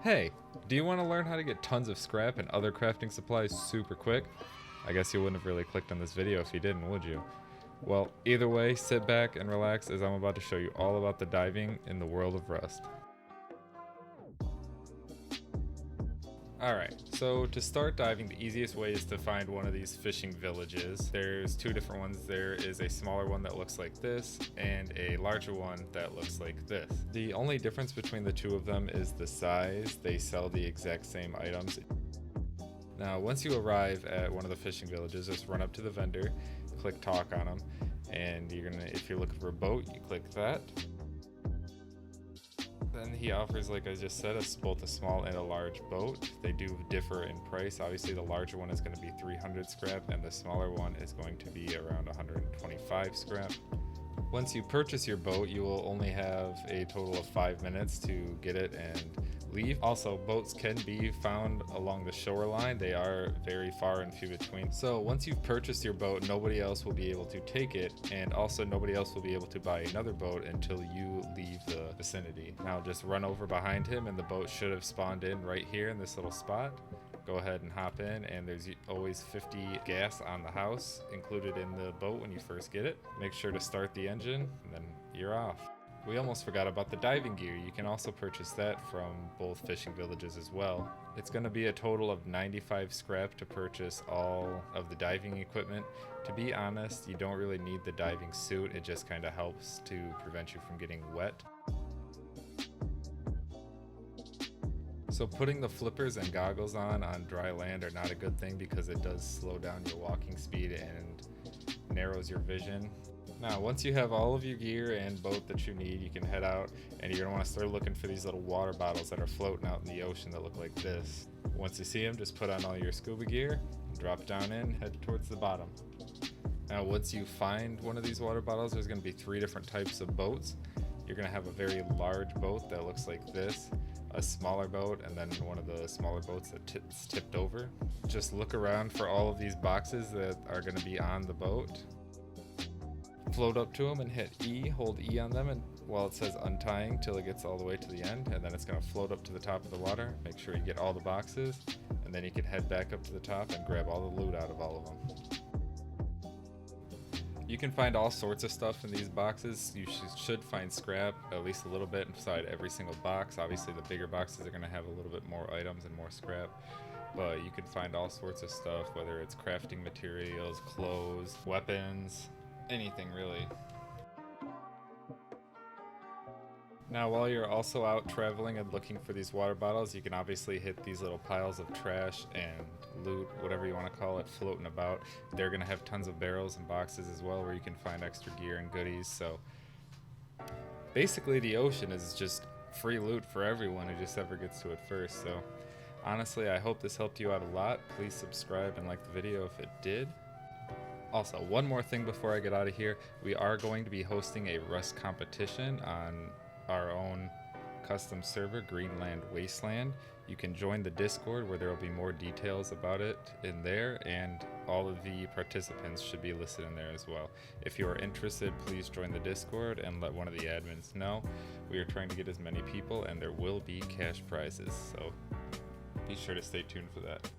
Hey, do you want to learn how to get tons of scrap and other crafting supplies super quick? I guess you wouldn't have really clicked on this video if you didn't, would you? Well, either way, sit back and relax as I'm about to show you all about the diving in the world of Rust. Alright, so to start diving, the easiest way is to find one of these fishing villages. There's two different ones. There is a smaller one that looks like this, and a larger one that looks like this. The only difference between the two of them is the size. They sell the exact same items. Now, once you arrive at one of the fishing villages, just run up to the vendor, click talk on them, and if you're looking for a boat, you click that. Then he offers, like I just said, both a small and a large boat. They do differ in price. Obviously, the larger one is going to be 300 scrap, and the smaller one is going to be around 125 scrap. Once you purchase your boat, you will only have a total of 5 minutes to get it and leave. Also, boats can be found along the shoreline. They are very far and few between. So once you've purchased your boat, nobody else will be able to take it, and also nobody else will be able to buy another boat until you leave the vicinity. Now just run over behind him, and the boat should have spawned in right here in this little spot. Go ahead and hop in, and there's always 50 gas on the house included in the boat when you first get it. Make sure to start the engine, and then you're off. We almost forgot about the diving gear. You can also purchase that from both fishing villages as well. It's going to be a total of 95 scrap to purchase all of the diving equipment. To be honest, you don't really need the diving suit. It just kind of helps to prevent you from getting wet. So putting the flippers and goggles on dry land are not a good thing because it does slow down your walking speed and narrows your vision. Now, once you have all of your gear and boat that you need, you can head out, and you're going to want to start looking for these little water bottles that are floating out in the ocean that look like this. Once you see them, just put on all your scuba gear, drop down in, head towards the bottom. Now, once you find one of these water bottles, there's going to be 3 different types of boats. You're going to have a very large boat that looks like this, a smaller boat, and then one of the smaller boats that's tipped over. Just look around for all of these boxes that are going to be on the boat. Float up to them and hit E, hold E on them, and while it says untying till it gets all the way to the end, and then it's going to float up to the top of the water. Make sure you get all the boxes, and then you can head back up to the top and grab all the loot out of all of them. You can find all sorts of stuff in these boxes. You should find scrap, at least a little bit inside every single box. Obviously the bigger boxes are going to have a little bit more items and more scrap, but you can find all sorts of stuff, whether it's crafting materials, clothes, weapons, anything really. Now, while you're also out traveling and looking for these water bottles, you can obviously hit these little piles of trash and loot, whatever you want to call it, floating about. They're going to have tons of barrels and boxes as well where you can find extra gear and goodies. So basically the ocean is just free loot for everyone who just ever gets to it first. So honestly, I hope this helped you out a lot. Please subscribe and like the video if it did. Also, one more thing before I get out of here. We are going to be hosting a Rust competition on our own custom server, Greenland Wasteland. You can join the Discord where there will be more details about it in there, and all of the participants should be listed in there as well. If you are interested, please join the Discord and let one of the admins know. We are trying to get as many people, and there will be cash prizes, so be sure to stay tuned for that.